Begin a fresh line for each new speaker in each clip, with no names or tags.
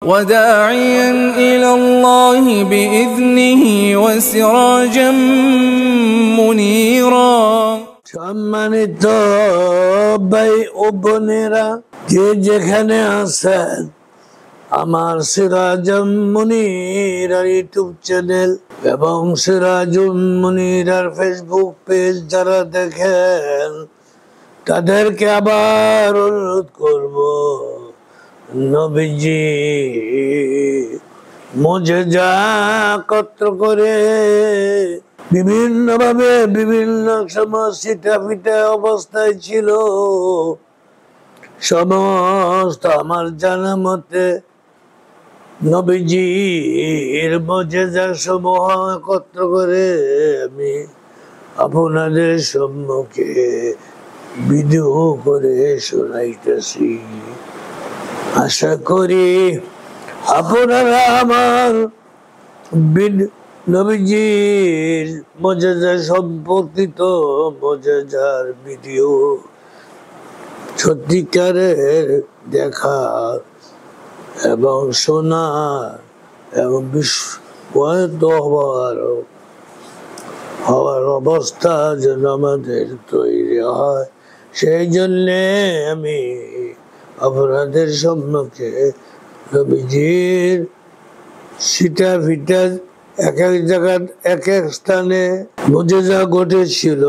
وداعيا إلى الله بإذنه وسراجا منيرا
সম্মানিত ভাই ও বোনেরা, যে যেখানে আছেন, আমার সিরাজুল মুনীর ইউটিউব চ্যানেল এবং সিরাজুল মুনীর ফেসবুক পেজ যারা দেখেন, তাদেরকে আবার অনুরোধ করব, নবীজি মুজিজা একত্র করে বিভিন্ন ভাবে বিভিন্ন সময় সিটাফিটা অবস্থায় ছিল। সমস্ত আমার জানা মতে নবীজির মুজিজা সমূহ একত্র করে আমি আপনাদের সম্মুখে ভিডিও করে শোনাইতেছি। আশা করি আপনারা আমার নবীজির মুজিজা সম্পর্কিত মুজিজার ভিডিও সত্যিকারের দেখা এবং শোনা এবং বিস্ময়িত হওয়ার অবস্থা যেন আমাদের তৈরি হয়, সেই জন্যে আমি আপনাদের সম্মুখে নবীজির সিটা ফিটা এক এক জায়গায় এক এক স্থানে মুজিজা ঘটেছিল,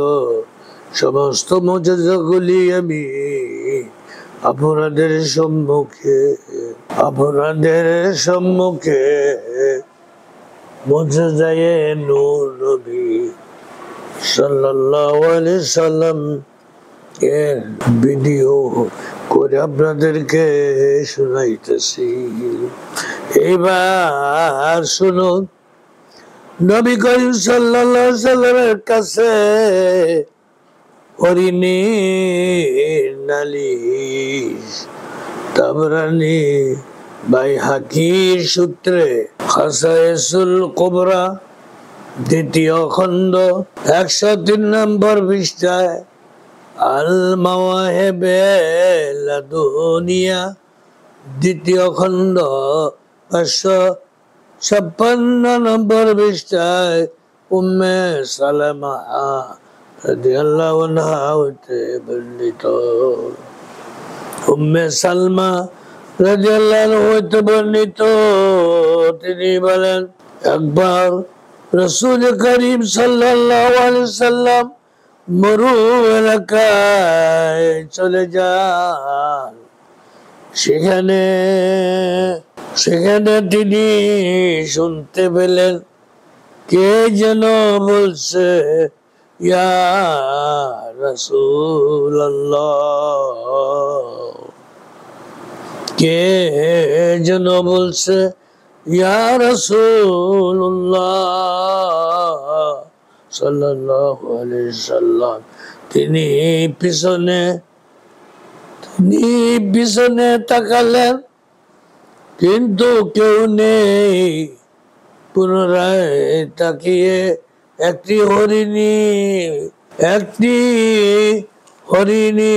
সমস্ত মুজিজাগুলি আমি আপনাদের সম্মুখে মুজিজায়ে নূর নবী সাল্লাল্লাহু আলাইহি সাল্লাম এর ভিডিও করে আপনাদেরকে শোনাইতেছি। এবার শুনুন, নবী করিম সাল্লাল্লাহু আলাইহি সাল্লামের কাছে হরিণীর নালিশ তাবরানী বাইহাকির সূত্রে খাসায়েসুল কুবরা দ্বিতীয় খণ্ড 103 নম্বর পৃষ্ঠায়, আল মাওয়াহিবে লাদুনিয়া দ্বিতীয় খণ্ড 556 নম্বর পৃষ্ঠায় উম্মে সালামা রাদিয়াল্লাহু আনহা হতে বর্ণিত। উম্মে সালমা রাদিয়াল্লাহু আনহা হতে বর্ণিত, তিনি বলেন, একবার রাসূল করিম সাল্লাল্লাহু আলাইহি সাল্লাম মরু এলাকায় চলে যান। সেখানে তিনি শুনতে পেলেন কে যেন বলছে, ইয়া রাসূলুল্লাহ, কে যেন বলছে, ইয়া রাসূলুল্লাহ সাল্লাল্লাহু আলাইহি সাল্লাম। তিনি পিছনে তাকালেন, কিন্তু কেউ নেই। পুনরায় তাকিয়ে একটি হরিণী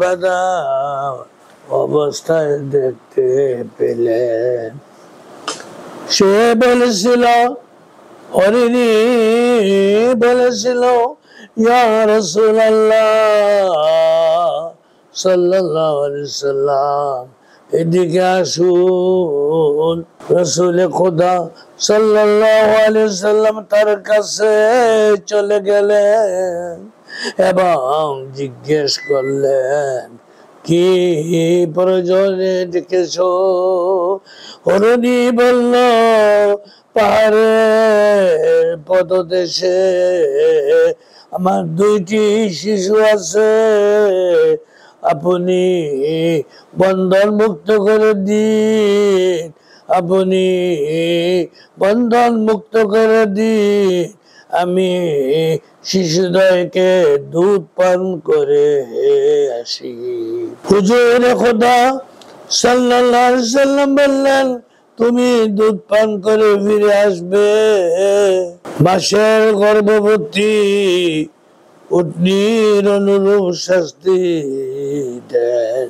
বাঁধা অবস্থায় দেখতে পেলেন। সে বলেছিল, হরিণী বলেছিল, ইয়া রাসূলুল্লাহ সাল্লাল্লাহু আলাইহি সাল্লাম, এদিকে আসুন। রাসূলে খোদা সাল্লাল্লাহু আলাইহি সাল্লাম তার কাছে চলে গেলেন এবং জিজ্ঞেস করলেন, কি প্রয়োজনে ডেকেছো? হরিণী বলল, পাহাড়ের পদদেশে আমার 2টি শিশু আছে, আপনি বন্ধন মুক্ত করে দিন, আপনি বন্ধন মুক্ত করে দিন, আমি শিশুদ্বয়কে দুধ পান করে আসি। হুজুর খোদা সাল্লাল্লাহু আলাইহি সাল্লাম বললেন, তুমি দুধ পান করে ফিরে আসবে। মাসের গর্ভবতী উটনির অনুরূপ শাস্তি দেন,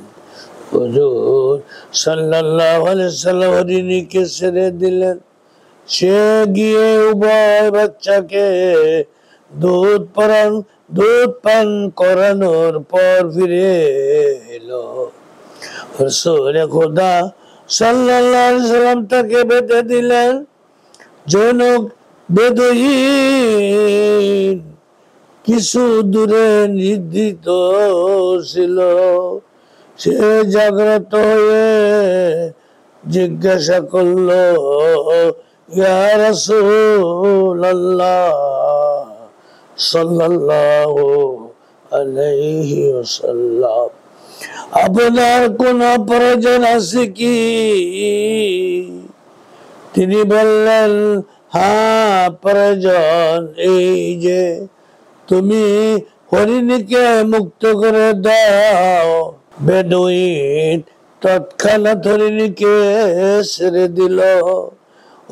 হুজুর সাল্লাল্লাহু আলাইহি সাল্লাম হরিণীকে ছেড়ে দিলেন। সে গিয়ে উভয় বাচ্চাকে দুধ পান করানোর পর ফিরে এলো। রাসূলে খোদা সাল্লাল্লাহু আলাইহি সাল্লাম তাকে বেঁধে দিলেন। জনক বেদুইন কিছু দূরে নির্দিত ছিল। সে জাগ্রত হয়ে জিজ্ঞাসা করল, ইয়া রাসূলাল্লাহ সাল্লাল্লাহু আলাইহি ওয়াসাল্লাম, আপনার কোন প্রয়োজন আছে কি? তিনি বললেন, হ্যাঁ প্রয়োজন এই যে তুমি হরিণীকে মুক্ত করে দাও। বেদুইন তৎক্ষণাৎ হরিণীকে ছেড়ে দিল।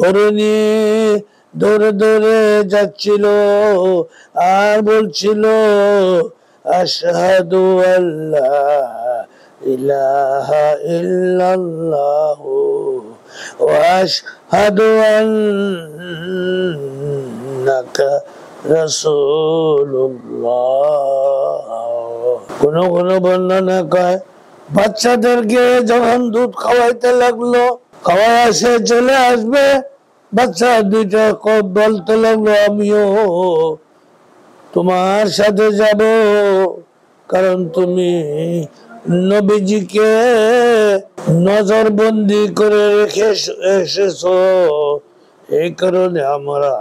হরিণী দৌড়ে দৌড়ে যাচ্ছিল আর বলছিল, আশহাদু আল্লা ইলাহা ইল্লাল্লাহু ওয়া আশহাদু আন্নাকা রাসূলুল্লাহ। কোন বর্ণনা কয়, বাচ্চাদেরকে যখন দুধ খাওয়াইতে লাগলো, খাওয়াই আসে চলে আসবে, বাচ্চা দুইটা বলতে লাগলো, আমিও তোমার সাথে যাব, কারণ তুমি নবীজিকে নজরবন্দি করে রেখে এসেছো, এই কারণে আমরা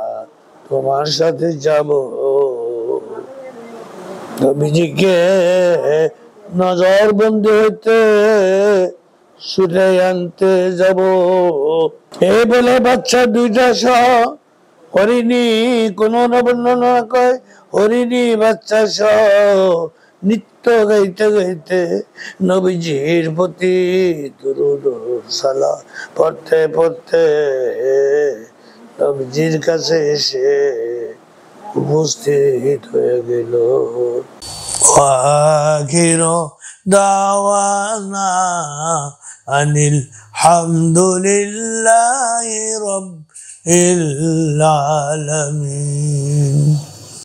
তোমার সাথে যাব। নবীজিকে নজরবন্দি হইতে ছুটে আনতে যাব। এই বলে বাচ্চা দুইটা সহ হরিণী, কোন বর্ণনা কয় হরিণী বাচ্চা সহ নিত্য গাইতে গাইতে নবীজির প্রতি দুরূদ সালাম পড়তে পড়তে নবীজির কাছে এসে উপস্থিত হয়ে গেল। আখিরু দাওয়ানা আনিল হামদুলিল্লাহি রাব্বিল আলামিন।